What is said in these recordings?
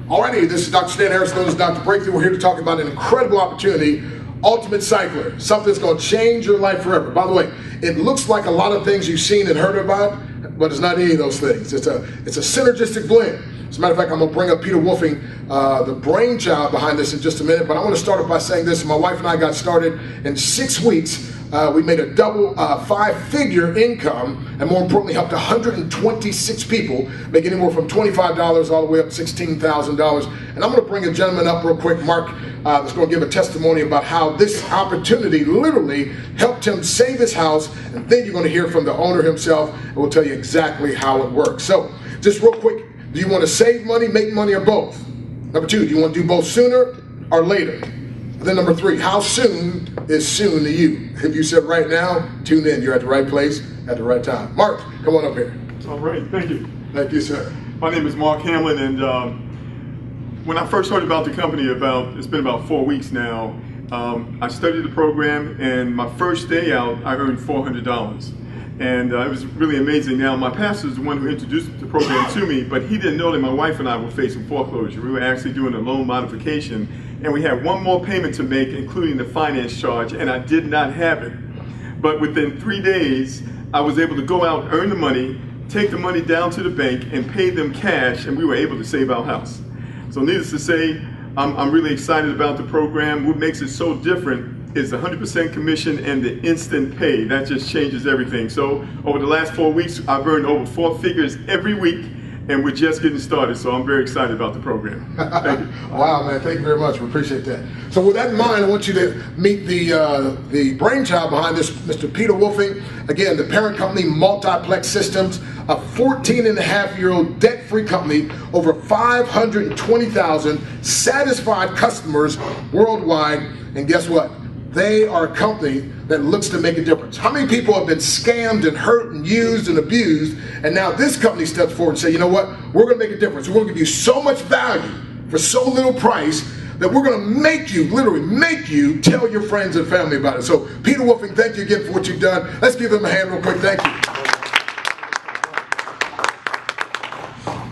Alrighty, this is Dr. Stan Harris, known as Dr. Breakthrough. We're here to talk about an incredible opportunity, Ultimate Cycler, something that's going to change your life forever. By the way, it looks like a lot of things you've seen and heard about, but it's not any of those things. It's a synergistic blend. As a matter of fact, I'm going to bring up Peter Wolfing, the brainchild behind this in just a minute, but I want to start off by saying this. My wife and I got started in 6 weeks. We made a double five-figure income, and more importantly, helped 126 people make anywhere from $25 all the way up to $16,000. And I'm going to bring a gentleman up real quick, Mark, that's going to give a testimony about how this opportunity literally helped him save his house. And then you're going to hear from the owner himself, and we'll tell you exactly how it works. So, just real quick, do you want to save money, make money, or both? Number two, do you want to do both sooner or later? Then number three, how soon is soon to you? If you said right now, tune in. You're at the right place at the right time. Mark, come on up here. All right, thank you. Thank you, sir. My name is Mark Hamlin, and when I first heard about the company, it's been about 4 weeks now, I studied the program, and my first day out, I earned $400. And it was really amazing. Now, my pastor is the one who introduced the program to me, but he didn't know that my wife and I were facing foreclosure. We were actually doing a loan modification, and we had one more payment to make, including the finance charge, and I did not have it. But within 3 days, I was able to go out, earn the money, take the money down to the bank, and pay them cash, and we were able to save our house. So needless to say, I'm really excited about the program. What makes it so different is the 100% commission and the instant pay. That just changes everything. So over the last 4 weeks, I've earned over 4 figures every week, and we're just getting started. So I'm very excited about the program. Thank you. Wow, man, thank you very much. We appreciate that. So with that in mind, I want you to meet the brainchild behind this, Mr. Peter Wolfing. Again, the parent company, Multiplex Systems, a 14-and-a-half-year-old debt-free company, over 520,000 satisfied customers worldwide. And guess what? They are a company that looks to make a difference. How many people have been scammed and hurt and used and abused, and now this company steps forward and say, you know what, we're going to make a difference. We're going to give you so much value for so little price that we're going to make you, literally make you, tell your friends and family about it. So Peter Wolfing, thank you again for what you've done. Let's give him a hand real quick. Thank you.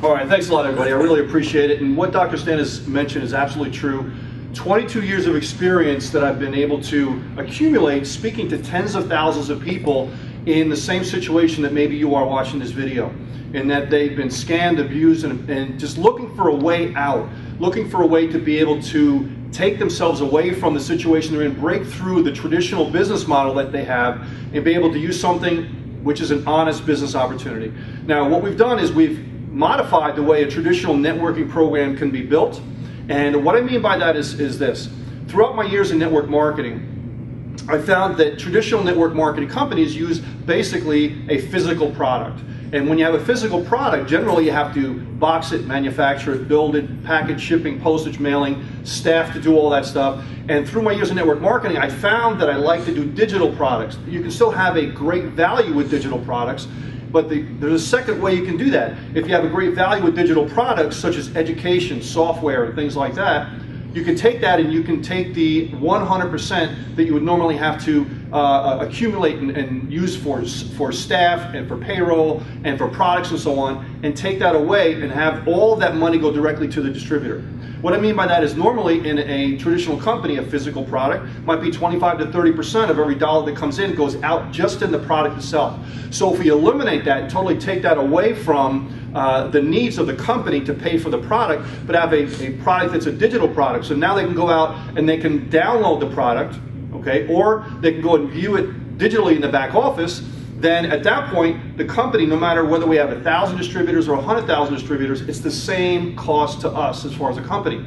All right, thanks a lot, everybody. I really appreciate it. And what Dr. Stan has mentioned is absolutely true. 22 years of experience that I've been able to accumulate speaking to tens of thousands of people in the same situation that maybe you are watching this video, in that they've been scammed, abused, and just looking for a way out, looking for a way to be able to take themselves away from the situation they're in, break through the traditional business model that they have, and be able to use something which is an honest business opportunity. Now, what we've done is we've modified the way a traditional networking program can be built. And what I mean by that is this. Throughout my years in network marketing, I found that traditional network marketing companies use basically a physical product. And when you have a physical product, generally you have to box it, manufacture it, build it, package, shipping, postage, mailing, staff to do all that stuff. And through my years in network marketing, I found that I like to do digital products. You can still have a great value with digital products, but there's a second way you can do that. If you have a great value with digital products, such as education, software, and things like that, you can take that and you can take the 100% that you would normally have to accumulate and use for staff and for payroll and for products and so on, and take that away and have all of that money go directly to the distributor. What I mean by that is normally in a traditional company, a physical product might be 25 to 30% of every dollar that comes in goes out just in the product itself. So if we eliminate that and totally take that away from the needs of the company to pay for the product, but have a product that's a digital product, so now they can go out and they can download the product, okay, or they can go and view it digitally in the back office. Then at that point, the company, no matter whether we have 1,000 distributors or 100,000 distributors, it's the same cost to us as far as a company.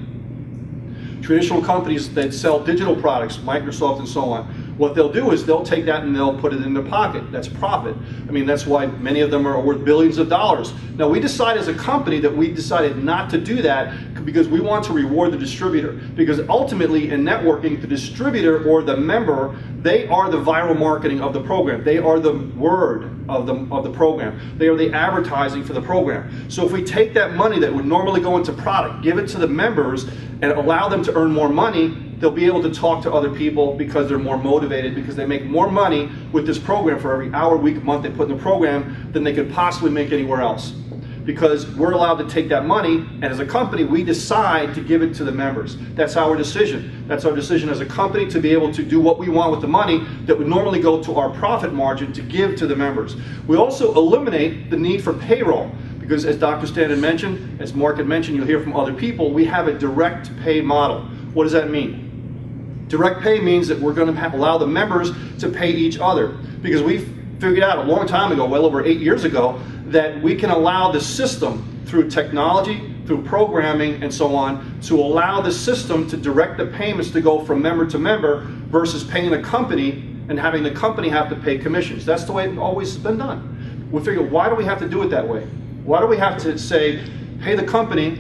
Traditional companies that sell digital products, Microsoft and so on, what they'll do is they'll take that and they'll put it in their pocket. That's profit. I mean, that's why many of them are worth billions of dollars. Now, we decided as a company that we decided not to do that because we want to reward the distributor. Because ultimately in networking, the distributor or the member, they are the viral marketing of the program. They are the word of the program. They are the advertising for the program. So if we take that money that would normally go into product, give it to the members, and allow them to earn more money, they'll be able to talk to other people because they're more motivated, because they make more money with this program for every hour, week, month they put in the program than they could possibly make anywhere else. because we're allowed to take that money, and as a company, we decide to give it to the members. That's our decision. That's our decision as a company to be able to do what we want with the money that would normally go to our profit margin to give to the members. We also eliminate the need for payroll, because as Dr. Stan had mentioned, as Mark had mentioned, you'll hear from other people, we have a direct pay model. What does that mean? Direct pay means that we're going to allow the members to pay each other, because we figured out a long time ago, well over 8 years ago, that we can allow the system through technology, through programming and so on, to allow the system to direct the payments to go from member to member versus paying the company and having the company have to pay commissions. That's the way it's always been done. We figured, why do we have to do it that way? Why do we have to say, pay the company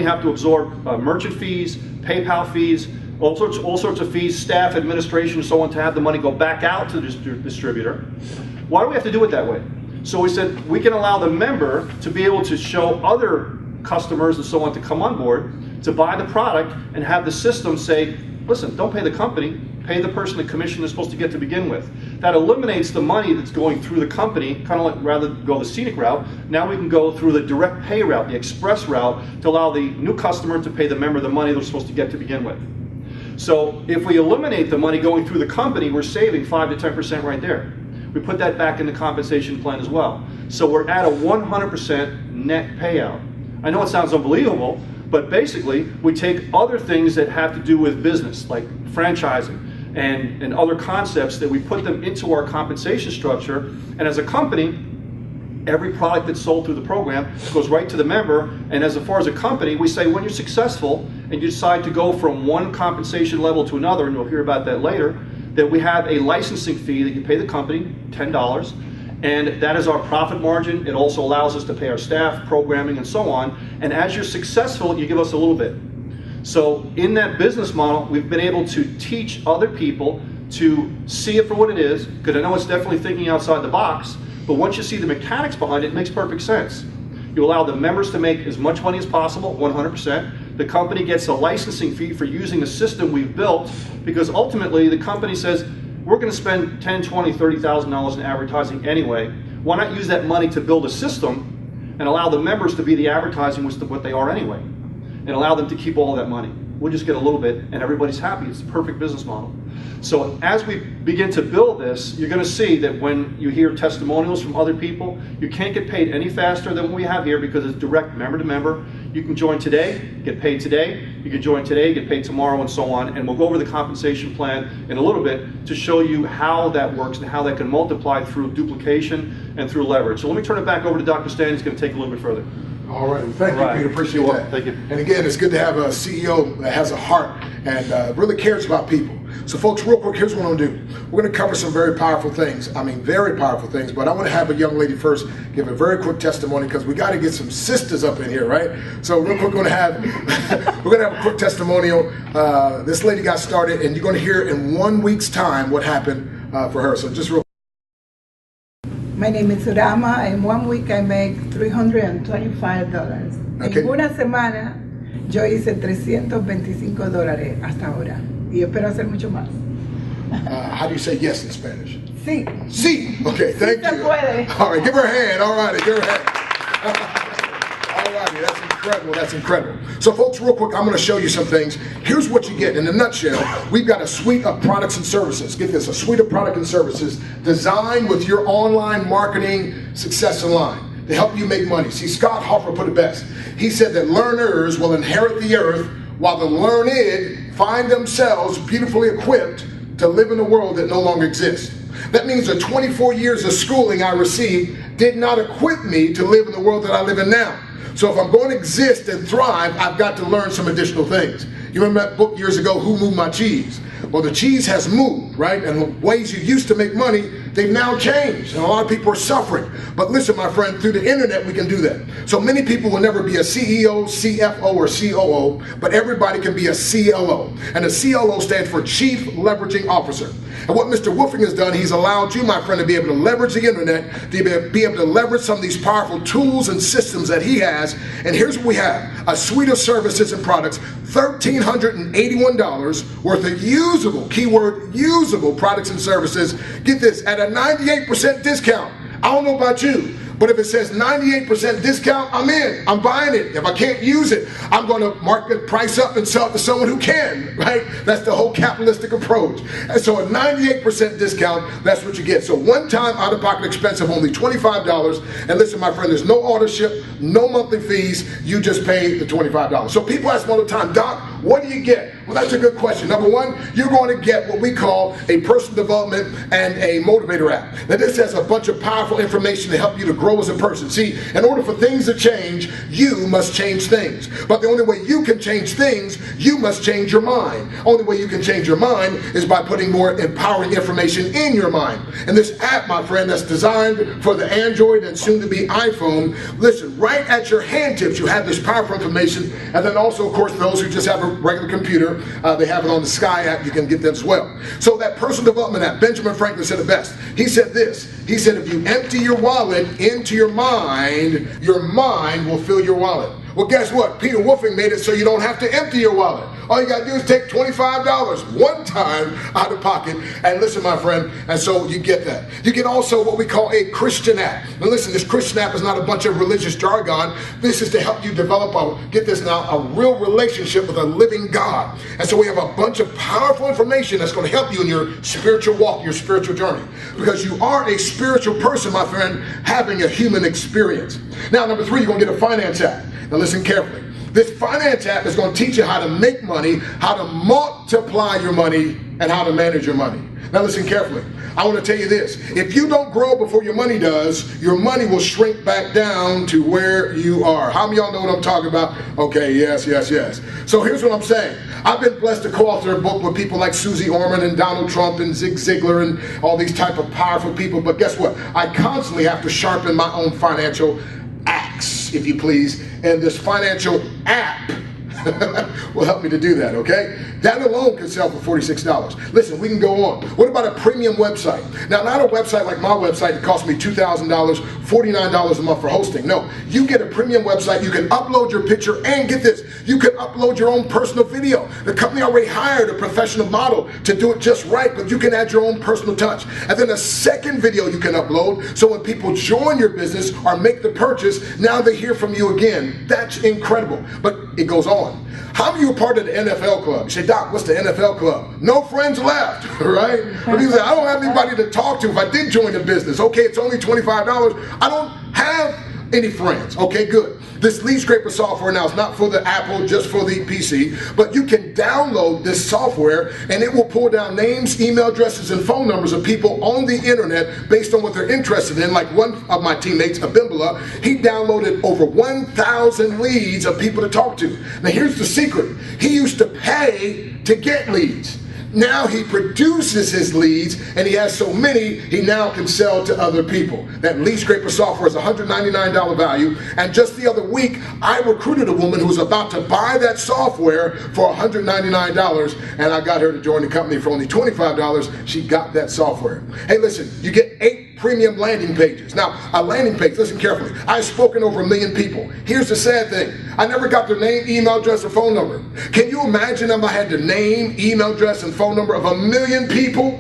have to absorb merchant fees, PayPal fees, all sorts of fees, staff, administration, and so on, to have the money go back out to the distributor? Why do we have to do it that way? So we said we can allow the member to be able to show other customers and so on to come on board, to buy the product, and have the system say, listen, don't pay the company, pay the person the commission is supposed to get to begin with. That eliminates the money that's going through the company, kind of like rather than go the scenic route, now we can go through the direct pay route, the express route, to allow the new customer to pay the member the money they're supposed to get to begin with. So if we eliminate the money going through the company, we're saving 5 to 10% right there. We put that back in the compensation plan as well. So we're at a 100% net payout. I know it sounds unbelievable, but basically we take other things that have to do with business, like franchising and other concepts, that we put them into our compensation structure, and as a company, every product that's sold through the program goes right to the member. And as far as a company, we say when you're successful and you decide to go from one compensation level to another, and you'll hear about that later, that we have a licensing fee that you pay the company, $10, and that is our profit margin. It also allows us to pay our staff, programming, and so on. And as you're successful, you give us a little bit. So in that business model, we've been able to teach other people to see it for what it is, because I know it's definitely thinking outside the box, but once you see the mechanics behind it, it makes perfect sense. You allow the members to make as much money as possible, 100%. The company gets a licensing fee for using the system we've built, because ultimately the company says, we're going to spend $10,000, $20,000, $30,000 in advertising anyway. Why not use that money to build a system and allow the members to be the advertising, which is what they are anyway, and allow them to keep all of that money. We'll just get a little bit and everybody's happy. It's the perfect business model. So as we begin to build this, you're going to see that when you hear testimonials from other people, you can't get paid any faster than what we have here, because it's direct member to member. You can join today, get paid today. You can join today, get paid tomorrow, and so on. And we'll go over the compensation plan in a little bit to show you how that works and how that can multiply through duplication and through leverage. So let me turn it back over to Dr. Stan. He's going to take a little bit further. All right, thank you, Peter. Appreciate that. Thank you. And again, it's good to have a CEO that has a heart and really cares about people. So folks, real quick, here's what I'm gonna do. We're gonna cover some very powerful things. I mean, very powerful things, but I wanna have a young lady first give a very quick testimony, because we gotta get some sisters up in here, right? So real quick, we're gonna have a quick testimonial. This lady got started, and you're gonna hear in 1 week's time what happened for her. So just real. My name is Rama. In 1 week I make $325. Okay. En una semana yo hice $325 hasta ahora. Y espero hacer mucho más. How do you say yes in Spanish? Sí. Sí. Okay, thank se you. puede. All right, give her a hand. All righty, give her a hand. All righty, that's incredible. That's incredible. So folks, real quick, I'm going to show you some things. Here's what you get in a nutshell. We've got a suite of products and services. Get this, a suite of products and services designed with your online marketing success in line to help you make money. See, Scott Hoffer put it best. He said that learners will inherit the earth, while the learned find themselves beautifully equipped to live in a world that no longer exists. That means the 24 years of schooling I received did not equip me to live in the world that I live in now. So if I'm going to exist and thrive, I've got to learn some additional things. You remember that book years ago, Who Moved My Cheese? Well, the cheese has moved, right? And the ways you used to make money, they've now changed. And a lot of people are suffering. But listen, my friend, through the internet, we can do that. So many people will never be a CEO, CFO, or COO, but everybody can be a CLO. And a CLO stands for Chief Leveraging Officer. And what Mr. Woofing has done, he's allowed you, my friend, to be able to leverage the internet, to be able to leverage some of these powerful tools and systems that he has. And here's what we have: a suite of services and products, $1,381 worth of usable, keyword usable products and services. Get this, at a 98% discount. I don't know about you, But if it says 98% discount, I'm in. I'm buying it. If I can't use it, I'm going to mark the price up and sell it to someone who can, right? That's the whole capitalistic approach. And so a 98% discount, that's what you get. So one-time out-of-pocket expense of only $25. And listen, my friend, there's no auto ship, no monthly fees. You just pay the $25. So people ask me all the time, Doc, what do you get? Well, that's a good question. Number one, you're going to get what we call a personal development and a motivator app. Now, this has a bunch of powerful information to help you to grow as a person. See, in order for things to change, you must change things. But the only way you can change things, you must change your mind. Only way you can change your mind is by putting more empowering information in your mind. And this app, my friend, that's designed for the Android and soon to be iPhone, listen, right at your hand tips, you have this powerful information. And then also, of course, those who just have a regular computer, they have it on the Sky app, you can get that as well. So that personal development app, Benjamin Franklin said it best. He said this, he said, if you empty your wallet into your mind will fill your wallet. Well, guess what? Peter Wolfing made it so you don't have to empty your wallet. All you got to do is take $25 one time out of pocket. And listen, my friend, and so you get that. You get also what we call a Christian app. Now listen, this Christian app is not a bunch of religious jargon. This is to help you develop get this now, a real relationship with a living God. And so we have a bunch of powerful information that's going to help you in your spiritual walk, your spiritual journey. Because you are a spiritual person, my friend, having a human experience. Now, number three, you're going to get a finance app. Now listen carefully. This finance app is going to teach you how to make money, how to multiply your money, and how to manage your money. Now listen carefully. I want to tell you this. If you don't grow before your money does, your money will shrink back down to where you are. How many of y'all know what I'm talking about? Okay, yes. So here's what I'm saying. I've been blessed to co-author a book with people like Susie Orman and Donald Trump and Zig Ziglar and all these type of powerful people. But guess what? I constantly have to sharpen my own financial axe, if you please. And this financial app will help me to do that, okay? That alone can sell for $46. Listen, we can go on. What about a premium website? Now, not a website like my website that cost me $2,000, $49 a month for hosting. No, you get a premium website. You can upload your picture, and get this, you can upload your own personal video. The company already hired a professional model to do it just right, but you can add your own personal touch. And then a second video you can upload, so when people join your business or make the purchase, now they hear from you again. That's incredible. But it goes on. How many of you are part of the NFL club? You say, Doc, what's the NFL club? No friends left, right? But you say, I don't have anybody to talk to if I did join the business. Okay, it's only $25. I don't have any friends. Okay, good. This lead scraper software now is not for the Apple, just for the PC, but you can download this software and it will pull down names, email addresses, and phone numbers of people on the internet based on what they're interested in. Like one of my teammates, Abimbola, he downloaded over 1,000 leads of people to talk to. Now here's the secret. He used to pay to get leads. Now he produces his leads, and he has so many, he now can sell to other people. That lead scraper software is $199 value, and just the other week, I recruited a woman who was about to buy that software for $199, and I got her to join the company for only $25. She got that software. Hey, listen, you get 8 premium landing pages. Now, a landing page, listen carefully, I've spoken over 1 million people. Here's the sad thing. I never got their name, email address, or phone number. Can you imagine if I had the name, email address, and phone number of 1 million people?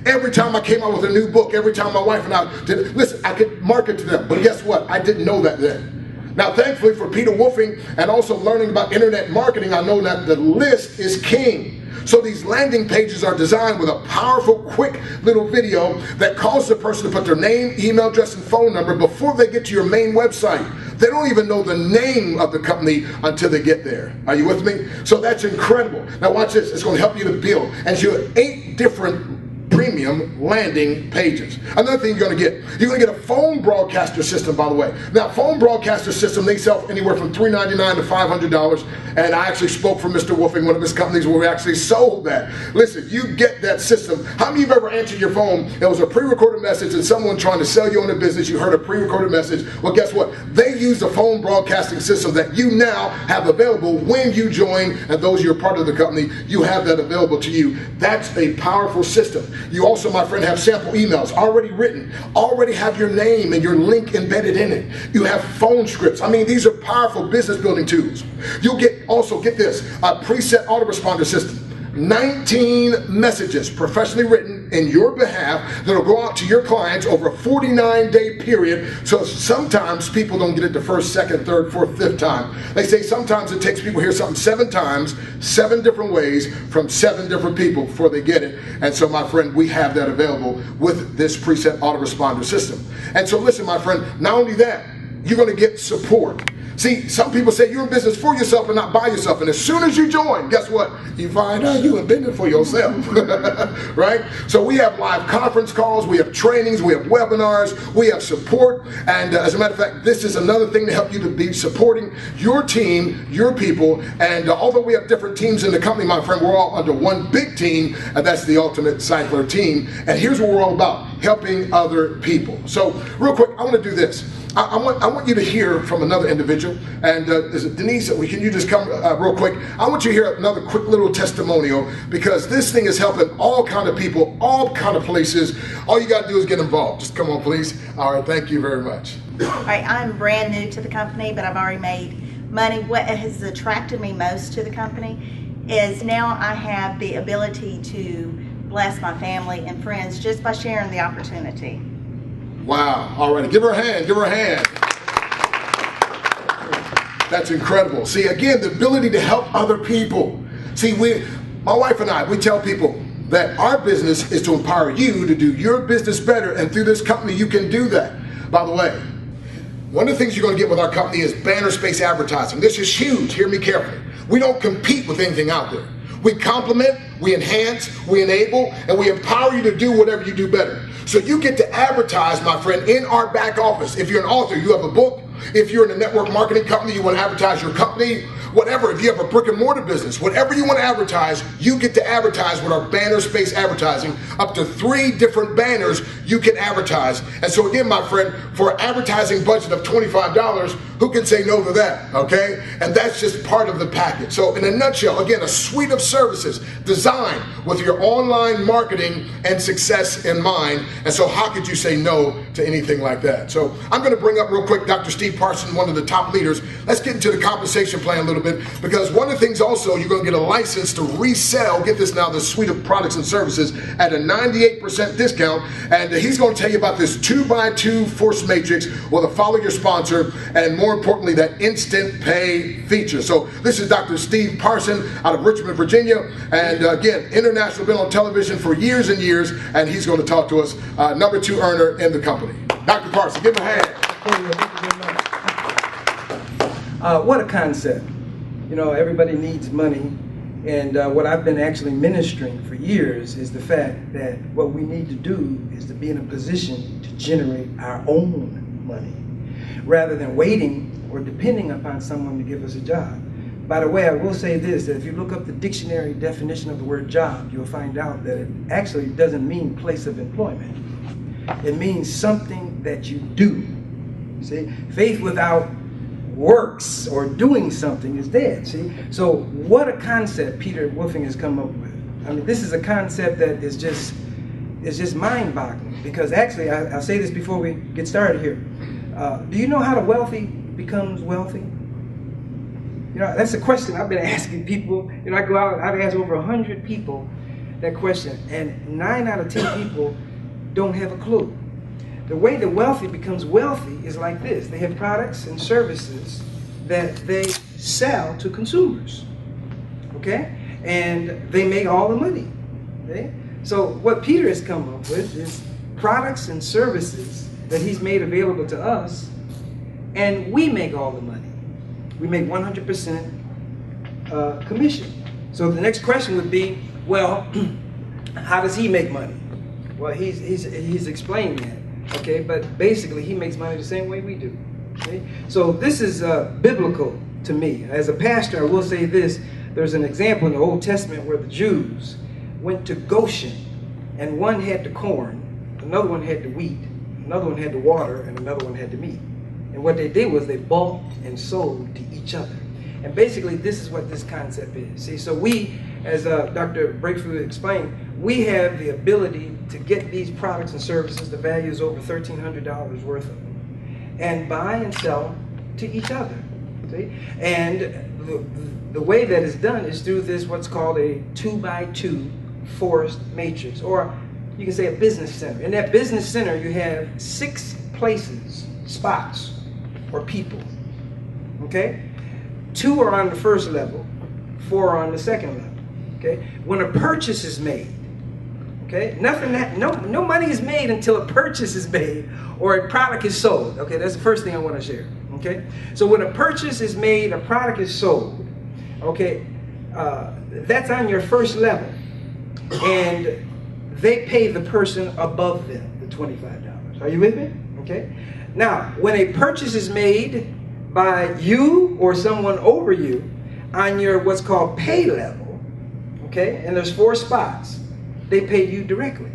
Every time I came out with a new book, every time my wife and I did, listen, I could market to them. But guess what? I didn't know that then. Now, thankfully for Peter Wolfing and also learning about internet marketing, I know that the list is king. So these landing pages are designed with a powerful, quick little video that calls the person to put their name, email address, and phone number before they get to your main website. They don't even know the name of the company until they get there. Are you with me? So that's incredible. Now watch this. It's going to help you to build. And you have 8 different premium landing pages. Another thing you're going to get a phone broadcaster system, by the way. Now, phone broadcaster system, they sell anywhere from $399 to $500, and I actually spoke for Mr. Wolfing, one of his companies, where we actually sold that. Listen, you get that system. How many of you have ever answered your phone? It was a pre-recorded message and someone trying to sell you on a business, you heard a pre-recorded message. Well, guess what? They use the phone broadcasting system that you now have available when you join, and those who are part of the company, you have that available to you. That's a powerful system. You also, my friend, have sample emails already written, already have your name and your link embedded in it. You have phone scripts. I mean, these are powerful business building tools. You'll also get this, a preset autoresponder system. 19 messages professionally written in your behalf that'll go out to your clients over a 49-day period. So sometimes people don't get it the first, second, third, fourth, fifth time. They say sometimes it takes people to hear something 7 times, 7 different ways from 7 different people before they get it. And so, my friend, we have that available with this preset autoresponder system. And so listen, my friend, not only that, you're going to get support. See, some people say you're in business for yourself and not by yourself. And as soon as you join, guess what? You find out you're in business for yourself, right? So we have live conference calls, we have trainings, we have webinars, we have support. And as a matter of fact, this is another thing to help you to be supporting your team, your people. And although we have different teams in the company, my friend, we're all under one big team, and that's the Ultimate Cycler team. And here's what we're all about, helping other people. So real quick, I want to do this. I want you to hear from another individual, and is it Denise? Can you just come real quick? I want you to hear another quick little testimonial, because this thing is helping all kind of people, all kind of places. All you got to do is get involved. Just come on, please. All right, thank you very much. All right, I'm brand new to the company, but I've already made money. What has attracted me most to the company is now I have the ability to bless my family and friends just by sharing the opportunity. Wow. All right. Give her a hand. Give her a hand. That's incredible. See, again, the ability to help other people. See, my wife and I, we tell people that our business is to empower you to do your business better. And through this company, you can do that. By the way, one of the things you're going to get with our company is banner space advertising. This is huge. Hear me carefully. We don't compete with anything out there. We complement, we enhance, we enable, and we empower you to do whatever you do better. So you get to advertise, my friend, in our back office. If you're an author, you have a book. If you're in a network marketing company, you want to advertise your company, whatever. If you have a brick and mortar business, whatever you want to advertise, you get to advertise with our banner space advertising. Up to 3 different banners you can advertise. And so again, my friend, for an advertising budget of $25, who can say no to that, okay? And that's just part of the package. So in a nutshell, again, a suite of services designed with your online marketing and success in mind. And so how could you say no to anything like that? So I'm going to bring up real quick Dr. Steve Parson, one of the top leaders. Let's get into the compensation plan a little bit, because one of the things also, you're going to get a license to resell, get this now, the suite of products and services at a 98% discount. And he's going to tell you about this 2x2 force matrix with a follow your sponsor, and more importantly, that instant pay feature. So this is Dr. Steve Parson out of Richmond, Virginia. And again, international, been on television for years and years, and he's going to talk to us, number 2 earner in the company. Dr. Parson, give him a hand. What a concept. You know, everybody needs money, and what I've been actually ministering for years is the fact that what we need to do is to be in a position to generate our own money, rather than waiting or depending upon someone to give us a job. By the way, I will say this, that if you look up the dictionary definition of the word job, you'll find out that it actually doesn't mean place of employment. It means something that you do. See, faith without works or doing something is dead. See, so what a concept Peter Wolfing has come up with. I mean, this is a concept that is just mind-boggling, because actually, I'll say this before we get started here. Do you know how the wealthy becomes wealthy? You know, that's a question I've been asking people. You know, I go out, I've asked over 100 people that question, and 9 out of 10 people don't have a clue. The way the wealthy becomes wealthy is like this. They have products and services that they sell to consumers, okay? And they make all the money, okay? So what Peter has come up with is products and services that he's made available to us, and we make all the money. We make 100% commission. So the next question would be, well, how does he make money? Well, he's explained that. Okay, but basically he makes money the same way we do. Okay? So this is biblical to me. As a pastor, I will say this. There's an example in the Old Testament where the Jews went to Goshen, and one had the corn, another one had the wheat, another one had the water, and another one had the meat. And what they did was they bought and sold to each other. And basically this is what this concept is. See, so we, as Dr. Breakthrough explained, we have the ability to get these products and services, the value is over $1,300 worth of them, and buy and sell to each other. See? And the way that is done is through this, what's called a 2x2 forced matrix, or you can say a business center. In that business center, you have 6 places, spots, or people. Okay? 2 are on the first level, 4 are on the second level. Okay? When a purchase is made, okay, no money is made until a purchase is made or a product is sold. Okay, that's the first thing I want to share. Okay, so when a purchase is made, a product is sold. Okay, that's on your first level, and they pay the person above them the $25. Are you with me? Okay. Now, when a purchase is made by you or someone over you on your what's called pay level, okay, and there's 4 spots, they pay you directly.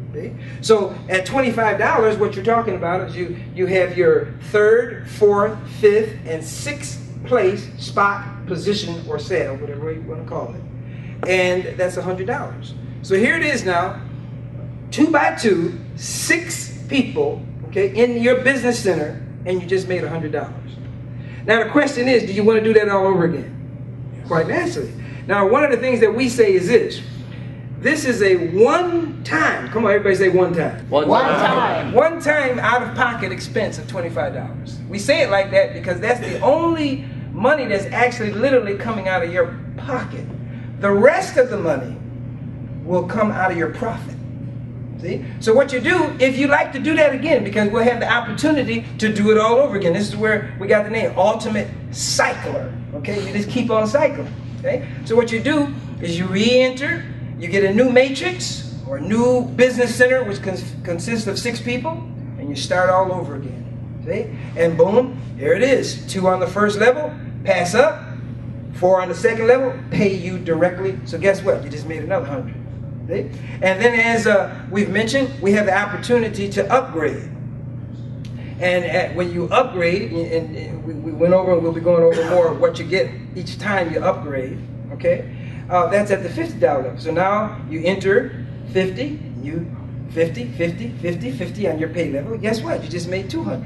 Okay? So at $25, what you're talking about is you have your 3rd, 4th, 5th, and 6th place spot, position, or sale, whatever you want to call it. And that's $100. So here it is now, 2 by 2, 6 people, okay, in your business center, and you just made $100. Now the question is, do you want to do that all over again? Quite naturally. Now one of the things that we say is this. This is a one-time, come on everybody say one time. One time. One-time out-of-pocket expense of $25. We say it like that because that's the only money that's actually literally coming out of your pocket. The rest of the money will come out of your profit. See? So what you do, if you like to do that again, because we'll have the opportunity to do it all over again. This is where we got the name, Ultimate Cycler. Okay, you just keep on cycling. Okay, so what you do is you re-enter, you get a new matrix or a new business center which consists of 6 people, and you start all over again. See? And boom, here it is. 2 on the first level, pass up. 4 on the second level, pay you directly. So guess what? You just made another 100. See? And then as we've mentioned, we have the opportunity to upgrade. And when you upgrade, and we went over and we'll be going over more of what you get each time you upgrade, okay? That's at the $50 level. So now you enter 50, you 50, 50, 50, 50 on your pay level. Guess what? You just made 200.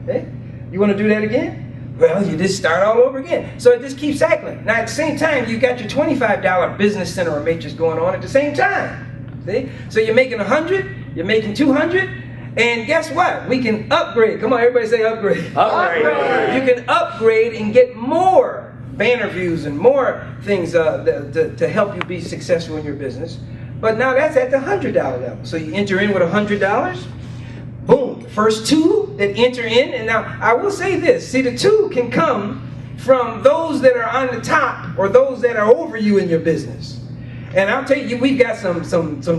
Okay? You want to do that again? Well, you just start all over again. So it just keeps cycling. Now at the same time, you got your $25 business center or matrix going on at the same time. See? So you're making 100, you're making 200, and guess what? We can upgrade. Come on, everybody say upgrade. Upgrade. You can upgrade and get more banner views and more things to help you be successful in your business. But now that's at the $100 level. So you enter in with $100. Boom. First 2 that enter in. And now I will say this. See, the 2 can come from those that are on the top or those that are over you in your business. And I'll tell you, we've got some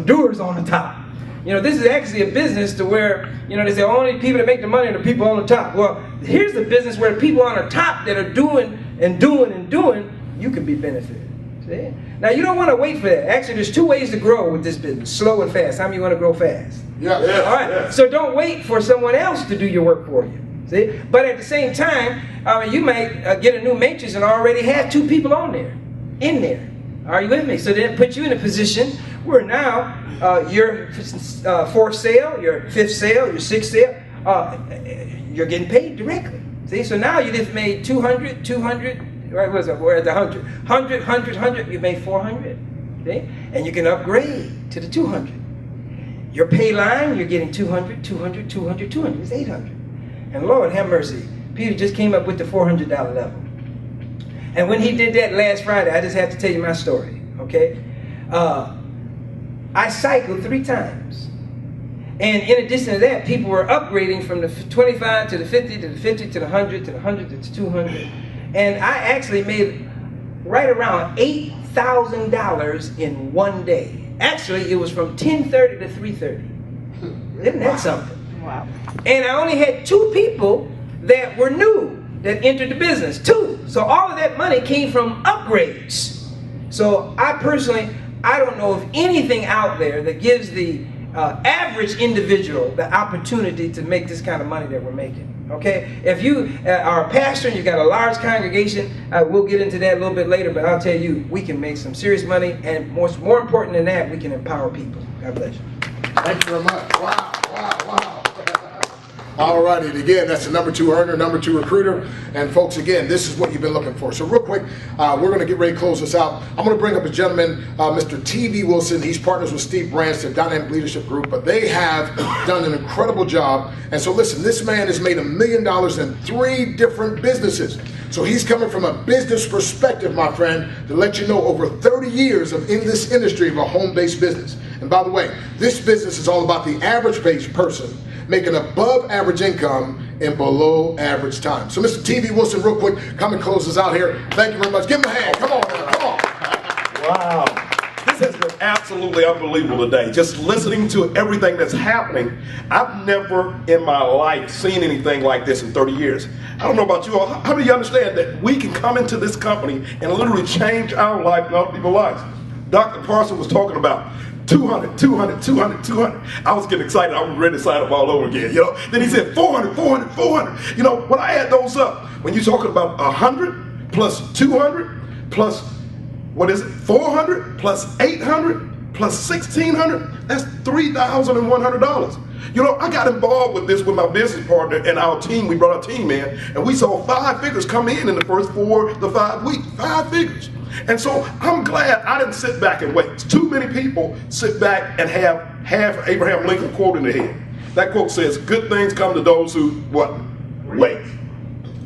doers on the top. You know, this is actually a business to where, you know, they say only people that make the money are the people on the top. Well, here's the business where the people on the top that are doing and doing and doing, you can be benefited. See? Now, you don't want to wait for that. Actually, there's 2 ways to grow with this business, slow and fast. How many of you want to grow fast? Yeah. All right. So don't wait for someone else to do your work for you. See? But at the same time, you might get a new matrix and already have 2 people on there, in there. Are you with me? So then put you in a position where now your 4th sale, your 5th sale, your 6th sale, you're getting paid directly. See, so now you just made 200, 200, right? What's up? We're at the 100. 100, 100, 100, you made 400. Okay? And you can upgrade to the 200. Your pay line, you're getting 200, 200, 200, 200. It's 800. And Lord have mercy, Peter just came up with the $400 level. And when he did that last Friday, I just have to tell you my story, okay? I cycled 3 times. And in addition to that, people were upgrading from the 25 to the 50 to the 50 to the 100 to the 100 to the 200. And I actually made right around $8,000 in one day. Actually, it was from 10:30 to 3:30. Isn't that something? Wow. And I only had 2 people that were new that entered the business. 2. So all of that money came from upgrades. So I personally, I don't know of anything out there that gives the average individual the opportunity to make this kind of money that we're making. Okay, if you are a pastor and you've got a large congregation, we'll get into that a little bit later, but I'll tell you, we can make some serious money, and more important than that, we can empower people. God bless you. Thank you very much. Wow, wow, wow. All righty, and again, that's the number 2 earner, number 2 recruiter. And folks, again, this is what you've been looking for. So real quick, we're going to get ready to close this out. I'm going to bring up a gentleman, Mr. T.V. Wilson. He's partners with Steve Branch, the Dynamic Leadership Group, but they have done an incredible job. And so listen, this man has made $1 million in 3 different businesses. So he's coming from a business perspective, my friend, to let you know over 30 years in this industry of a home-based business. And by the way, this business is all about the average-based person making above average income in below average time. So Mr. T.V. Wilson, real quick, come and close us out here. Thank you very much. Give him a hand. Come on, man. Come on. Wow. This has been absolutely unbelievable today. Just listening to everything that's happening. I've never in my life seen anything like this in 30 years. I don't know about you all. How do you understand that we can come into this company and literally change our life and other people's lives? Dr. Parson was talking about 200, 200, 200, 200. I was getting excited. I was ready to sign up all over again, you know. Then he said 400, 400, 400. You know, when I add those up, when you're talking about 100 plus 200 plus, what is it, 400 plus 800 plus 1,600, that's $3,100. You know, I got involved with this with my business partner and our team. We brought our team in, and we saw 5 figures come in the first 4 to 5 weeks. 5 figures. And so I'm glad I didn't sit back and wait. Too many people sit back and have half Abraham Lincoln quote in their head. That quote says, good things come to those who, what? Wait.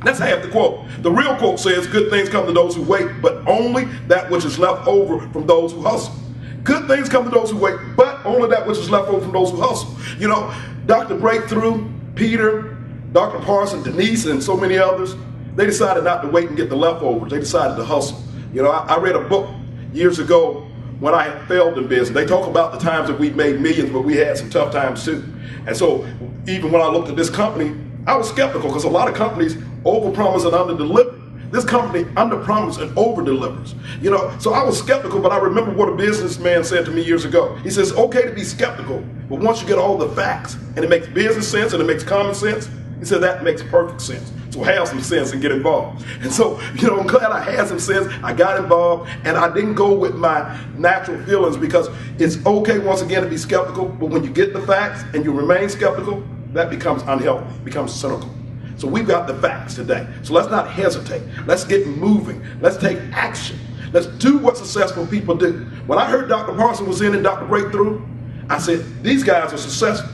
That's half the quote. The real quote says, good things come to those who wait, but only that which is left over from those who hustle. Good things come to those who wait, but only that which is left over from those who hustle. You know, Dr. Breakthrough, Peter, Dr. Parson, Denise, and so many others, they decided not to wait and get the leftovers. They decided to hustle. You know, I read a book years ago when I had failed in business. They talk about the times that we've made millions, but we had some tough times too. And so even when I looked at this company, I was skeptical because a lot of companies overpromise and underdeliver. This company underpromises and overdelivers. You know, so I was skeptical, but I remember what a businessman said to me years ago. He says, okay to be skeptical, but once you get all the facts and it makes business sense and it makes common sense, he said that makes perfect sense. So have some sense and get involved. And so, you know, I'm glad I had some sense. I got involved, and I didn't go with my natural feelings because it's okay once again to be skeptical, but when you get the facts and you remain skeptical, that becomes unhealthy, becomes cynical. So we've got the facts today. So let's not hesitate. Let's get moving. Let's take action. Let's do what successful people do. When I heard Dr. Parson was in and Dr. Breakthrough, I said, these guys are successful.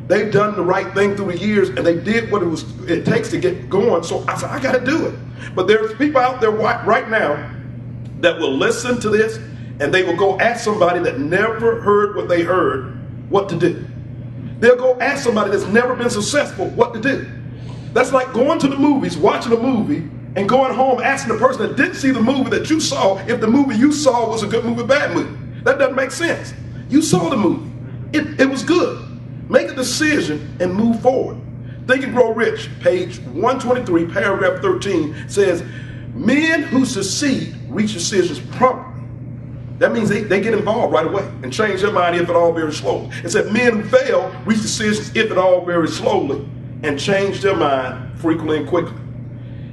They've done the right thing through the years, and they did what it takes to get going. So I said, I got to do it. But there's people out there right now that will listen to this, and they will go ask somebody that never heard what they heard what to do. They'll go ask somebody that's never been successful what to do. That's like going to the movies, watching a movie, and going home asking the person that didn't see the movie that you saw if the movie you saw was a good movie or bad movie. That doesn't make sense. You saw the movie. It was good. Make a decision and move forward. Think and Grow Rich, page 123, paragraph 13, says, men who succeed reach decisions promptly. That means they get involved right away and change their mind, if at all, very slowly. It said men who fail reach decisions, if at all, very slowly, and change their mind frequently and quickly.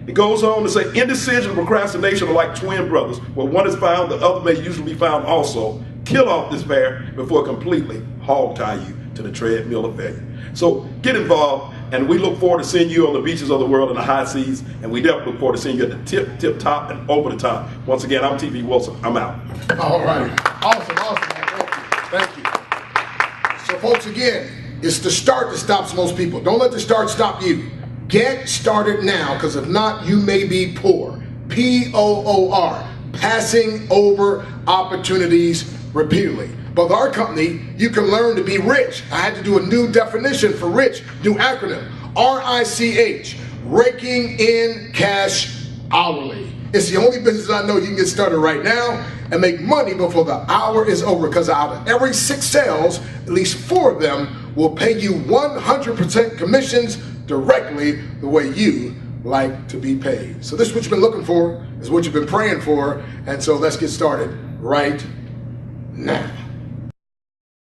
It goes on to say, indecision and procrastination are like twin brothers. Where one is found, the other may usually be found also. Kill off this pair before completely hog-tie you to the treadmill of failure. So get involved, and we look forward to seeing you on the beaches of the world in the high seas, and we definitely look forward to seeing you at the tip top and over the top. Once again, I'm T.V. Wilson. I'm out. All right. Awesome, man. Thank you. So folks, again, it's the start that stops most people. Don't let the start stop you. Get started now, because if not, you may be poor. P-O-O-R, passing over opportunities repeatedly. But with our company, you can learn to be rich. I had to do a new definition for rich, new acronym, R-I-C-H, raking in cash hourly. It's the only business I know you can get started right now and make money before the hour is over, because out of every 6 sales, at least 4 of them will pay you 100% commissions directly the way you like to be paid. So this is what you've been looking for, is what you've been praying for, and so let's get started right now.